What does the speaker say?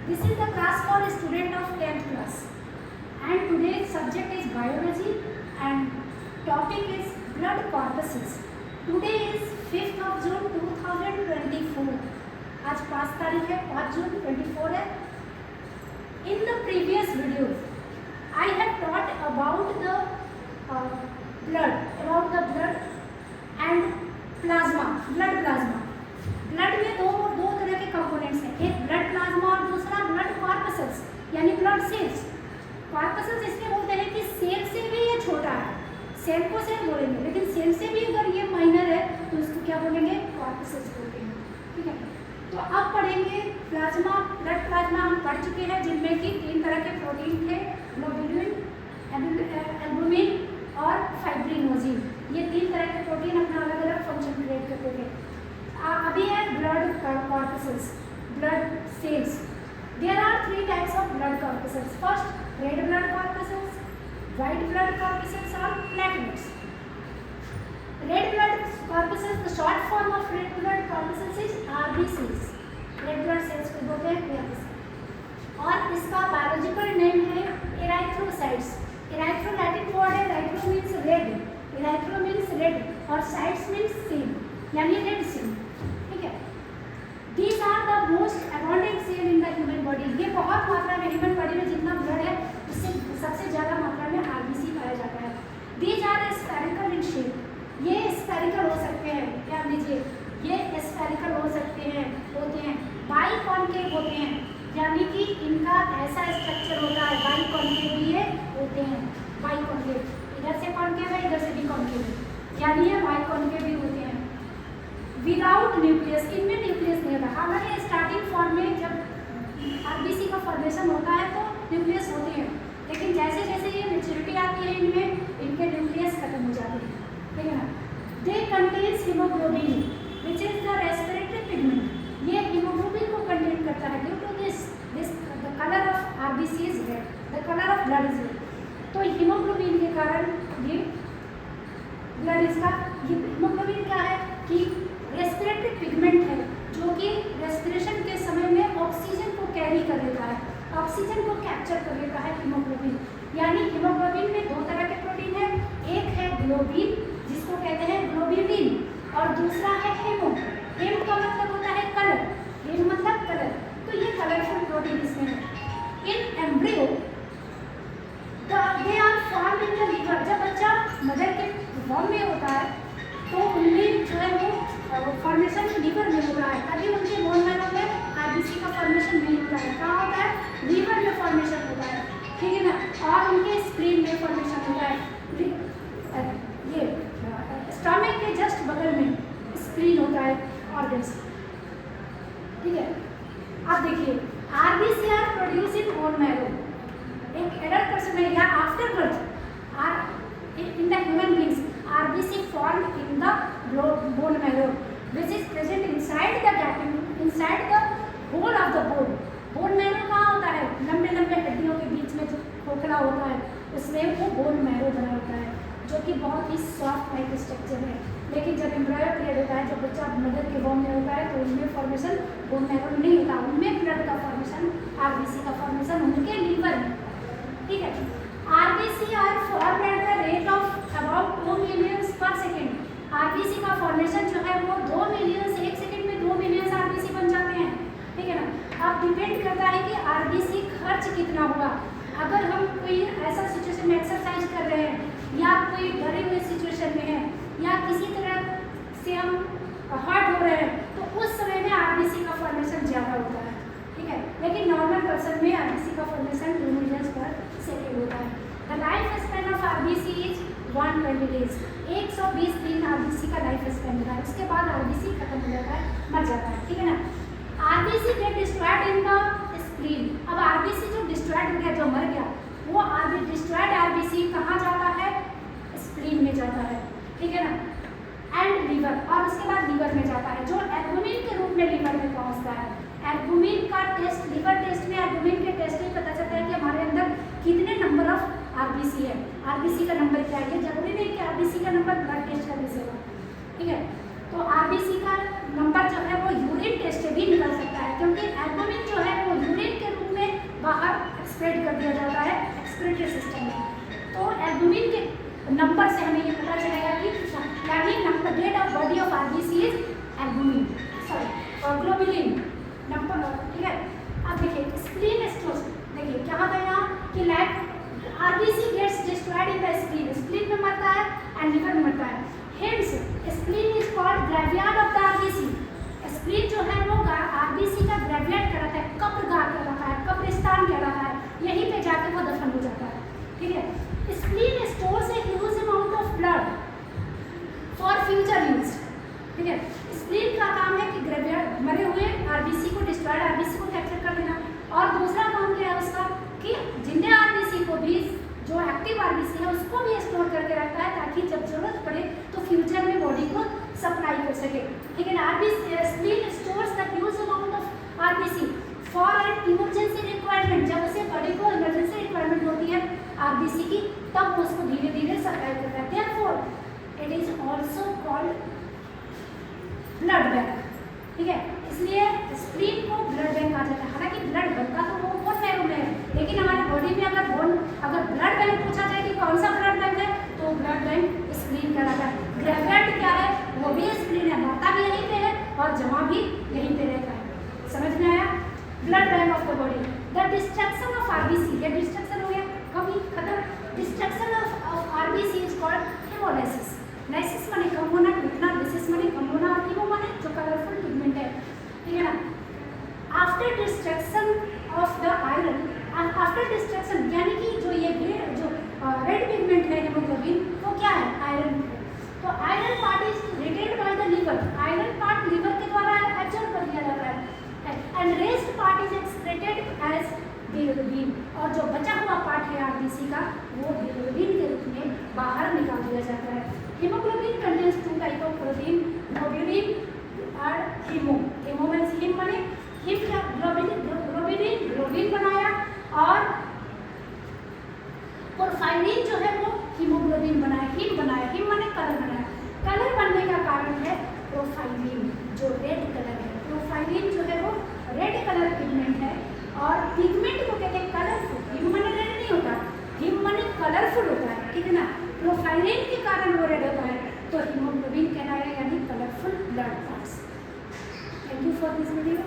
This is the class for a student of 10th class, and today's subject is biology and topic is blood corpuscles. Today is 5th of June 2024. आज 5 तारीख है, 5 जून 24 है. In the previous video, I have taught about the blood and plasma, blood plasma. Blood में दो तरह के components हैं, एक ब्लड प्लाज्मा और दूसरा ब्लड कॉर्पसल्स यानी ब्लड सेल्स. कॉर्पसल्स इसलिए बोलते हैं कि सेल से भी ये छोटा है, सेल को सेल बोलेंगे, लेकिन सेल से भी अगर ये माइनर है तो इसको क्या बोलेंगे, कॉर्पसल्स बोलते हैं. ठीक है, तो अब पढ़ेंगे प्लाज्मा. ब्लड प्लाज्मा हम पढ़ चुके हैं, जिनमें कि 3 तरह के प्रोटीन थे, ग्लोब्यूलिन, एल्बुमिन और फाइब्रिनोजिन. ये 3 तरह के प्रोटीन अपना अलग अलग फंक्शन क्रिएट करते थे. अभी है blood corpuscles, blood cells. There are 3 types of blood corpuscles. First red blood corpuscles, white blood corpuscles और platelets. Red blood corpuscles, the short form of red blood corpuscles is RBCs. Red blood cells को बोलते हैं RBC, और इसका biological name है इराइथ्रोसाइट्स. इराइथ्रो Latin word है, erythro means red, erythro means red और cytes means cell यानी रेड सेल. ठीक है, these are the most abundant cell in the human body. ये बहुत मात्रा में ह्यूमन बॉडी में जितना ब्लड है उससे सबसे ज़्यादा मात्रा में आरबीसी पाया जाता है. These are spherical in shape. ये स्फेरिकल हो सकते हैं, ध्यान दीजिए, ये स्फेरिकल हो सकते हैं, होते हैं. बाइकॉन्केव होते हैं, यानी कि इनका ऐसा स्ट्रक्चर होता है. बाइकॉन्केव भी ये होते हैं, बाइकॉन्केव, इधर से कॉन्केव है, इधर से भी कॉन्केव है, यानी ये बाइकॉन्केव भी होते हैं. विदाउट न्यूक्लियस, इनमें न्यूक्लियस नहीं होता. हालांकि स्टार्टिंग फॉर्म में जब आरबीसी का फॉर्मेशन होता है तो न्यूक्लियस होते हैं, लेकिन जैसे जैसे ये मेच्योरिटी आती है इनमें, इनके न्यूक्लियस खत्म हो जाते हैं. ठीक है ना. They contains haemoglobin which is the respiratory pigment. ये हीमोग्लोबिन को कंटेन करता है. Due to this the colour of RBC is red, the colour of blood is red. तो हीमोग्लोबिन के कारण ये ब्लड इसका, हीमोग्लोबिन क्या है कि रेस्पिरेटरी पिगमेंट है, जो कि रेस्पिरेशन के समय में ऑक्सीजन को कैरी कर लेता है, ऑक्सीजन को कैप्चर कर लेता है हीमोग्लोबिन. यानी हीमोग्लोबिन में 2 तरह के प्रोटीन है, एक है ग्लोबिन जिसको कहते हैं ग्लोब्यूलिन, और दूसरा है हेमो. हेम का मतलब होता है कलर, हेम मतलब कलर, तो ये कलरफुल प्रोटीन इसमें है. In embryo they are form in the liver. जब बच्चा मदर के वॉम में होता है तो उनमें जो है वो फॉर्मेशन लीवर में होता है. अभी उनके बोन मैरो में आरबीसी का फॉर्मेशन नहीं होता है. कहाँ होता है, लीवर में फॉर्मेशन होता है. ठीक है ना. और उनके स्प्लीन में फॉर्मेशन होता है. ये स्टमक के जस्ट बगल में स्प्लीन होता है, ऑर्गन्स. ठीक है, अब देखिए RBC are produce in bone marrow. एक एडल्ट पर्सन में या after birth are in the human beings RBC formed in the bone marrow, which is present inside the whole of the bone. Bone marrow कहाँ होता है, लंबे लंबे हड्डियों के बीच में जो खोखला होता है उसमें वो bone marrow बना होता है, जो कि बहुत ही सॉफ्ट टाइप स्ट्रक्चर है. लेकिन जब एम्ब्रायो पीरियड होता है, जब बच्चा मदर के वॉम में होता है, तो उनमें फॉर्मेशन बोन मैरो में नहीं होता, उनमें ब्लड का फॉर्मेशन, आरबीसी का फॉर्मेशन उनके लीवर में. ठीक है, RBC are form at the rate of about 2 million per second. RBC का फॉर्मेशन जो है वो 2 मिलियन से 1 सेकेंड में 2 मिलियन आरबीसी बन जाते हैं. ठीक है ना. अब डिपेंड करता है कि आरबीसी खर्च कितना हुआ. अगर हम कोई ऐसा सिचुएशन में एक्सरसाइज कर रहे हैं, या कोई डरे हुए सिचुएशन में है, या किसी तरह से हम हर्ट हो रहे हैं, तो उस समय में आरबीसी का फॉर्मेशन ज़्यादा होता है. ठीक है, लेकिन नॉर्मल पर्सन में आरबीसी का फॉर्मेशन 2 मिलियन पर सेकेंड होता है. The life span of RBC is 120 days. 120 दिन आरबीसी का लाइफ स्पैन होता है. उसके बाद आरबीसी खत्म हो जाता है, मर जाता है. ठीक है ना. RBC get destroyed in the spleen. अब आरबीसी जो डिस्ट्रॉयड हो गया, जो मर गया, वो डिस्ट्रॉयड आरबीसी कहाँ जाता है, स्प्लीन में जाता है. ठीक है ना. एंड लीवर, और उसके बाद लीवर में जाता है, जो एल्बुमिन के रूप में लीवर में पहुँचता है. एल्बुमिन का टेस्ट, लीवर टेस्ट में एल्बुमिन के टेस्ट में पता चलता है कि हमारे अंदर कितने नंबर ऑफ आरबीसी है, आरबीसी का नंबर क्या है. जरूरी नहीं कि आरबीसी का नंबर ब्लड टेस्ट करने से हो. ठीक है, तो आरबीसी का नंबर जो है वो यूरिन टेस्ट से भी निकल सकता है, क्योंकि एल्बुमिन जो है वो यूरिन के रूप एल्बुमिन के नंबर से हमें ये पता चलेगा कि यानी number date of body of RBC is albumin sorry globulin number, ठीक है। अब देखिए स्प्लीन स्टोर्स, देखिए क्या होता है यहाँ कि like RBC gets destroyed in the spleen, spleen में मरता है एंड लिवर में मरता है। Hence spleen is called graveyard of the RBC. Spleen जो है वो आरबीसी का ग्रेवयार्ड कहलाता है, कब्रगाह कहलाता है, कब्रिस्तान कहलाता है, यहीं पे जाके वो दफन हो जाता है, ठीक है। Spleen stores a huge amount of blood for future use, ठीक है। स्प्लीन का काम है कि ग्रेवयार्ड मरे हुए आरबीसी को, डिस्ट्रॉयड आरबीसी को कैप्चर कर लेना, और दूसरा काम क्या है उसका कि जिंदे आरबीसी को भी, जो एक्टिव आरबीसी है उसको भी स्टोर करके रखता है ताकि जब जरूरत पड़े तो फ्यूचर में बॉडी को सप्लाई कर सके, ठीक है ना। RBC spleen stores the huge amount of RBC for an emergency requirement, जब उसे बॉडी को इमरजेंसी रिक्वायरमेंट होती है आरबीसी की तब वो उसको धीरे धीरे सप्लाई करता है। Therefore it is also called blood bank, ठीक है। इसलिए स्प्लीन को ब्लड बैंक कहा जाता है। हालांकि ब्लड बनता तो वो बोन मैरो में है, लेकिन हमारी बॉडी में अगर ब्लड बैंक पूछा जाए कि कौन सा ब्लड बैंक है तो ब्लड बैंक स्प्लीन कहलाता है। ग्रेवयार्ड क्या है, वो भी स्प्लीन है, मरता भी यहीं पे है और जमा भी यहीं पे रहता है। समझ में आया? Blood bank of the body. The destruction of RBC, ये डिस्ट्रक्शन हो गया कभी खत्म। Destruction of RBC is called haemolysis. Lysis माने कम होना, टूटना, लिसिस माने कम होना, और हीमो माने जो कलरफुल पिगमेंट है, ठीक है ना। After destruction of the iron, after destruction यानी कि जो ये जो रेड पिगमेंट है हीमोग्लोबिन, वो क्या है? आयरन है। तो iron part is retained by the liver, iron part liver के द्वारा एब्जॉर्ब कर लिया जाता है, and rest part is excreted as bilirubin, और जो बचा हुआ पार्ट है आरबीसी का वो बिलिरुबिन के रूप में बाहर निकाल दिया जाता है। Haemoglobin contains two type of protein, globulin और हीमो। हीमो मींस हीम माने हीम क्या, ग्लोबुलिन ग्लोबिन बनाया, और पोरफायरिन जो है वो हीमोग्लोबिन बनाया, हीम बनाया, हीम माने कलर बनाया। कलर बनने का कारण है प्रोफाइलिन, जो रेड कलर है। प्रोफाइलिन जो है वो रेड कलर पिगमेंट है, और पिगमेंट को कहते हैं कलरफुल। हीम माने रेड नहीं होता, हीम माने कलरफुल होता है, ठीक है ना। प्रोफाइलिन के कारण वो रेड होता है, तो हीमोग्लोबिन कहलाएगा, यानी colourful blood parts. Thank you for this video.